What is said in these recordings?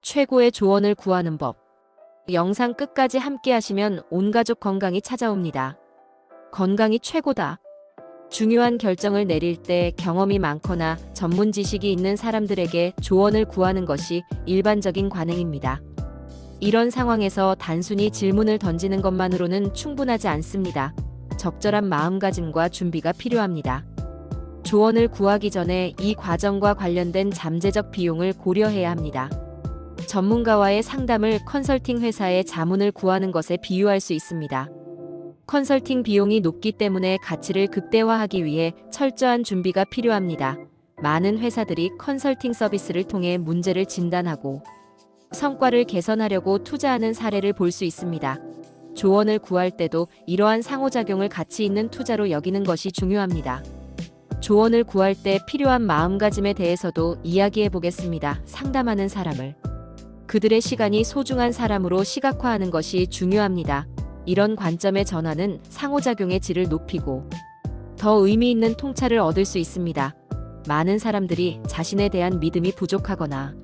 최고의 조언을 구하는 법. 영상 끝까지 함께 하시면 온 가족 건강이 찾아옵니다. 건강이 최고다. 중요한 결정을 내릴 때 경험이 많거나 전문 지식이 있는 사람들에게 조언을 구하는 것이 일반적인 관행입니다. 이런 상황에서 단순히 질문을 던지는 것만으로는 충분하지 않습니다. 적절한 마음가짐과 준비가 필요합니다. 조언을 구하기 전에 이 과정과 관련된 잠재적 비용을 고려해야 합니다. 전문가와의 상담을 컨설팅 회사의 자문을 구하는 것에 비유할 수 있습니다. 컨설팅 비용이 높기 때문에 가치를 극대화하기 위해 철저한 준비가 필요합니다. 많은 회사들이 컨설팅 서비스를 통해 문제를 진단하고 성과를 개선하려고 투자하는 사례를 볼 수 있습니다. 조언을 구할 때도 이러한 상호작용을 가치 있는 투자로 여기는 것이 중요합니다. 조언을 구할 때 필요한 마음가짐에 대해서도 이야기해 보겠습니다. 상담하는 사람을 그들의 시간이 소중한 사람으로 시각화하는 것이 중요합니다. 이런 관점의 전환은 상호작용의 질을 높이고 더 의미 있는 통찰을 얻을 수 있습니다. 많은 사람들이 자신에 대한 믿음이 부족하거나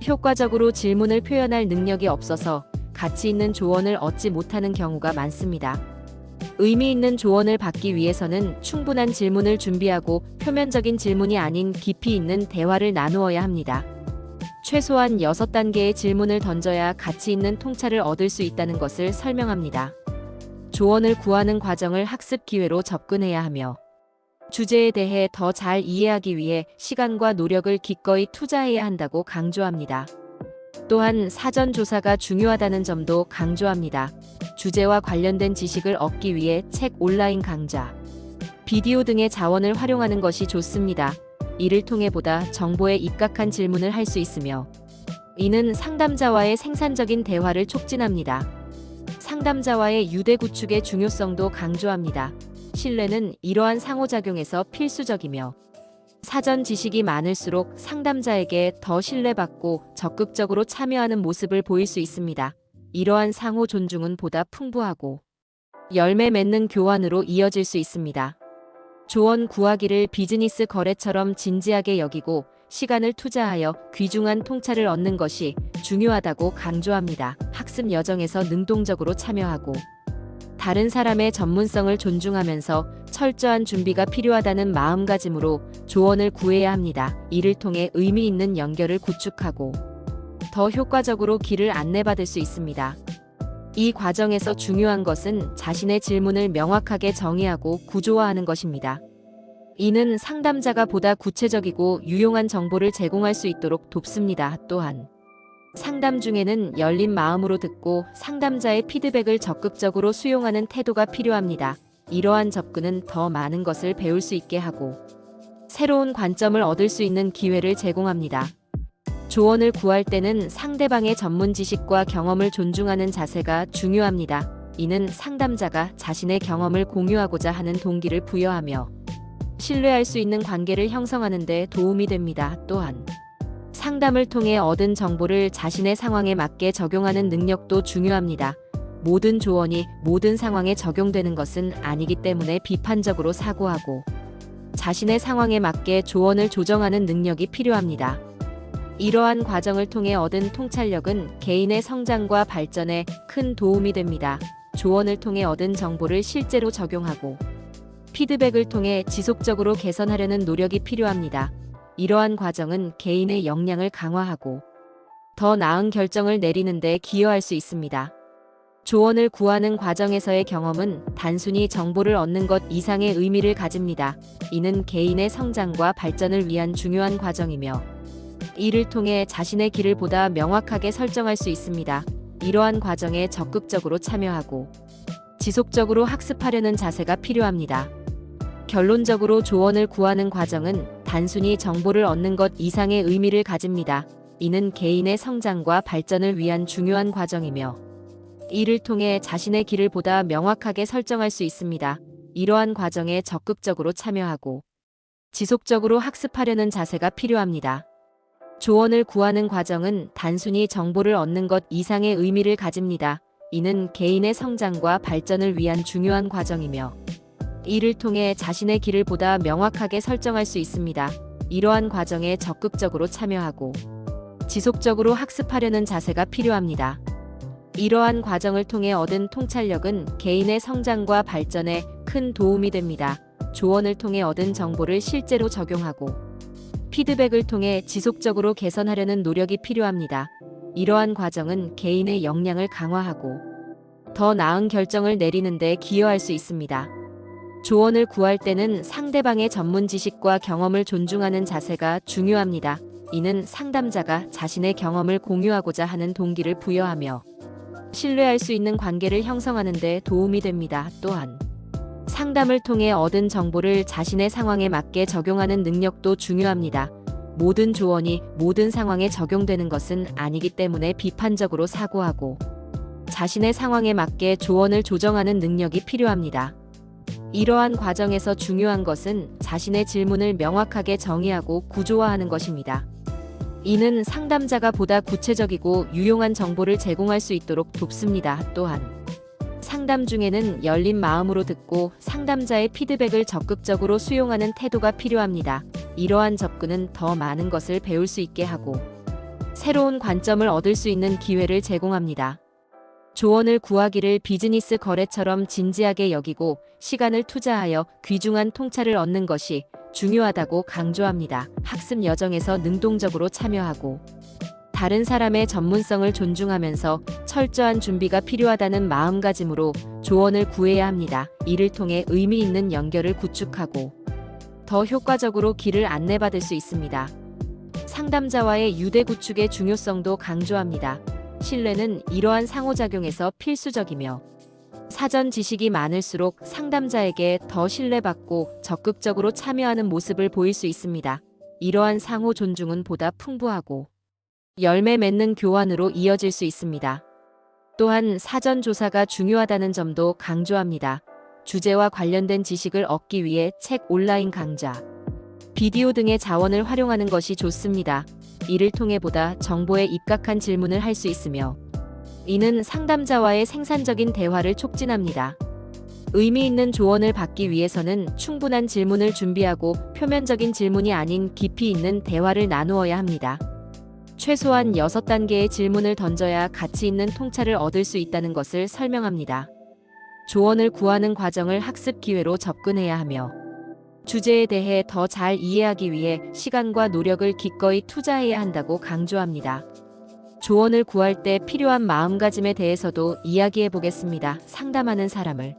효과적으로 질문을 표현할 능력이 없어서 가치 있는 조언을 얻지 못하는 경우가 많습니다. 의미 있는 조언을 받기 위해서는 충분한 질문을 준비하고 표면적인 질문이 아닌 깊이 있는 대화를 나누어야 합니다. 최소한 6단계의 질문을 던져야 가치 있는 통찰을 얻을 수 있다는 것을 설명합니다. 조언을 구하는 과정을 학습 기회로 접근해야 하며 주제에 대해 더 잘 이해하기 위해 시간과 노력을 기꺼이 투자해야 한다고 강조합니다. 또한 사전 조사가 중요하다는 점도 강조합니다. 주제와 관련된 지식을 얻기 위해 책, 온라인 강좌, 비디오 등의 자원을 활용하는 것이 좋습니다. 이를 통해 보다 정보에 입각한 질문을 할 수 있으며 이는 상담자와의 생산적인 대화를 촉진합니다. 상담자와의 유대 구축의 중요성도 강조합니다. 신뢰는 이러한 상호작용에서 필수적이며 사전 지식이 많을수록 상담자에게 더 신뢰받고 적극적으로 참여하는 모습을 보일 수 있습니다. 이러한 상호 존중은 보다 풍부하고 열매 맺는 교환으로 이어질 수 있습니다. 조언 구하기를 비즈니스 거래처럼 진지하게 여기고 시간을 투자하여 귀중한 통찰을 얻는 것이 중요하다고 강조합니다. 학습 여정에서 능동적으로 참여하고 다른 사람의 전문성을 존중하면서 철저한 준비가 필요하다는 마음가짐으로 조언을 구해야 합니다. 이를 통해 의미 있는 연결을 구축하고 더 효과적으로 길을 안내받을 수 있습니다. 이 과정에서 중요한 것은 자신의 질문을 명확하게 정의하고 구조화하는 것입니다. 이는 상담자가 보다 구체적이고 유용한 정보를 제공할 수 있도록 돕습니다. 또한 상담 중에는 열린 마음으로 듣고 상담자의 피드백을 적극적으로 수용하는 태도가 필요합니다. 이러한 접근은 더 많은 것을 배울 수 있게 하고 새로운 관점을 얻을 수 있는 기회를 제공합니다. 조언을 구할 때는 상대방의 전문 지식과 경험을 존중하는 자세가 중요합니다. 이는 상담자가 자신의 경험을 공유하고자 하는 동기를 부여하며 신뢰할 수 있는 관계를 형성하는 데 도움이 됩니다. 또한 상담을 통해 얻은 정보를 자신의 상황에 맞게 적용하는 능력도 중요합니다. 모든 조언이 모든 상황에 적용되는 것은 아니기 때문에 비판적으로 사고하고 자신의 상황에 맞게 조언을 조정하는 능력이 필요합니다. 이러한 과정을 통해 얻은 통찰력은 개인의 성장과 발전에 큰 도움이 됩니다. 조언을 통해 얻은 정보를 실제로 적용하고 피드백을 통해 지속적으로 개선하려는 노력이 필요합니다. 이러한 과정은 개인의 역량을 강화하고 더 나은 결정을 내리는 데 기여할 수 있습니다. 조언을 구하는 과정에서의 경험은 단순히 정보를 얻는 것 이상의 의미를 가집니다. 이는 개인의 성장과 발전을 위한 중요한 과정이며 이를 통해 자신의 길을 보다 명확하게 설정할 수 있습니다. 이러한 과정에 적극적으로 참여하고 지속적으로 학습하려는 자세가 필요합니다. 결론적으로 조언을 구하는 과정은 단순히 정보를 얻는 것 이상의 의미를 가집니다. 이는 개인의 성장과 발전을 위한 중요한 과정이며 이를 통해 자신의 길을 보다 명확하게 설정할 수 있습니다. 이러한 과정에 적극적으로 참여하고 지속적으로 학습하려는 자세가 필요합니다. 조언을 구하는 과정은 단순히 정보를 얻는 것 이상의 의미를 가집니다. 이는 개인의 성장과 발전을 위한 중요한 과정이며 이를 통해 자신의 길을 보다 명확하게 설정할 수 있습니다. 이러한 과정에 적극적으로 참여하고 지속적으로 학습하려는 자세가 필요합니다. 이러한 과정을 통해 얻은 통찰력은 개인의 성장과 발전에 큰 도움이 됩니다. 조언을 통해 얻은 정보를 실제로 적용하고 피드백을 통해 지속적으로 개선하려는 노력이 필요합니다. 이러한 과정은 개인의 역량을 강화하고 더 나은 결정을 내리는 데 기여할 수 있습니다. 조언을 구할 때는 상대방의 전문 지식과 경험을 존중하는 자세가 중요합니다. 이는 상담자가 자신의 경험을 공유하고자 하는 동기를 부여하며 신뢰할 수 있는 관계를 형성하는 데 도움이 됩니다. 또한 상담을 통해 얻은 정보를 자신의 상황에 맞게 적용하는 능력도 중요합니다. 모든 조언이 모든 상황에 적용되는 것은 아니기 때문에 비판적으로 사고하고 자신의 상황에 맞게 조언을 조정하는 능력이 필요합니다. 이러한 과정에서 중요한 것은 자신의 질문을 명확하게 정의하고 구조화하는 것입니다. 이는 상담자가 보다 구체적이고 유용한 정보를 제공할 수 있도록 돕습니다. 또한 상담 중에는 열린 마음으로 듣고 상담자의 피드백을 적극적으로 수용하는 태도가 필요합니다. 이러한 접근은 더 많은 것을 배울 수 있게 하고 새로운 관점을 얻을 수 있는 기회를 제공합니다. 조언을 구하기를 비즈니스 거래처럼 진지하게 여기고 시간을 투자하여 귀중한 통찰을 얻는 것이 중요하다고 강조합니다. 학습 여정에서 능동적으로 참여하고 다른 사람의 전문성을 존중하면서 철저한 준비가 필요하다는 마음가짐으로 조언을 구해야 합니다. 이를 통해 의미 있는 연결을 구축하고 더 효과적으로 길을 안내받을 수 있습니다. 상담자와의 유대 구축의 중요성도 강조합니다. 신뢰는 이러한 상호작용에서 필수적이며 사전 지식이 많을수록 상담자에게 더 신뢰받고 적극적으로 참여하는 모습을 보일 수 있습니다. 이러한 상호 존중은 보다 풍부하고 열매 맺는 교환으로 이어질 수 있습니다. 또한 사전 조사가 중요하다는 점도 강조합니다. 주제와 관련된 지식을 얻기 위해 책, 온라인 강좌, 비디오 등의 자원을 활용하는 것이 좋습니다. 이를 통해 보다 정보에 입각한 질문을 할 수 있으며 이는 상담자와의 생산적인 대화를 촉진합니다. 의미 있는 조언을 받기 위해서는 충분한 질문을 준비하고 표면적인 질문이 아닌 깊이 있는 대화를 나누어야 합니다. 최소한 6단계의 질문을 던져야 가치 있는 통찰을 얻을 수 있다는 것을 설명합니다. 조언을 구하는 과정을 학습 기회로 접근해야 하며 주제에 대해 더 잘 이해하기 위해 시간과 노력을 기꺼이 투자해야 한다고 강조합니다. 조언을 구할 때 필요한 마음가짐에 대해서도 이야기해 보겠습니다. 상담하는 사람을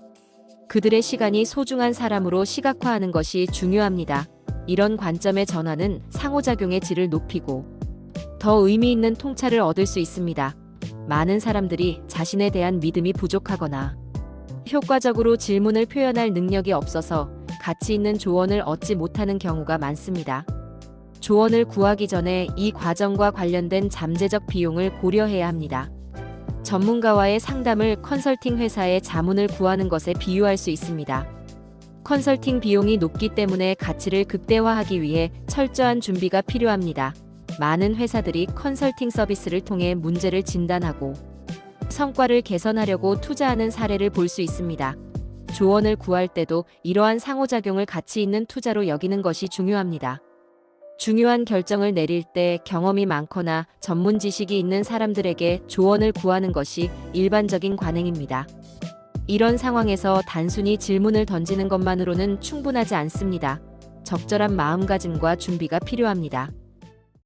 그들의 시간이 소중한 사람으로 시각화하는 것이 중요합니다. 이런 관점의 전환은 상호작용의 질을 높이고 더 의미 있는 통찰을 얻을 수 있습니다. 많은 사람들이 자신에 대한 믿음이 부족하거나 효과적으로 질문을 표현할 능력이 없어서 가치 있는 조언을 얻지 못하는 경우가 많습니다. 조언을 구하기 전에 이 과정과 관련된 잠재적 비용을 고려해야 합니다. 전문가와의 상담을 컨설팅 회사의 자문을 구하는 것에 비유할 수 있습니다. 컨설팅 비용이 높기 때문에 가치를 극대화하기 위해 철저한 준비가 필요합니다. 많은 회사들이 컨설팅 서비스를 통해 문제를 진단하고 성과를 개선하려고 투자하는 사례를 볼 수 있습니다. 조언을 구할 때도 이러한 상호작용을 가치 있는 투자로 여기는 것이 중요합니다. 중요한 결정을 내릴 때 경험이 많거나 전문 지식이 있는 사람들에게 조언을 구하는 것이 일반적인 관행입니다. 이런 상황에서 단순히 질문을 던지는 것만으로는 충분하지 않습니다. 적절한 마음가짐과 준비가 필요합니다.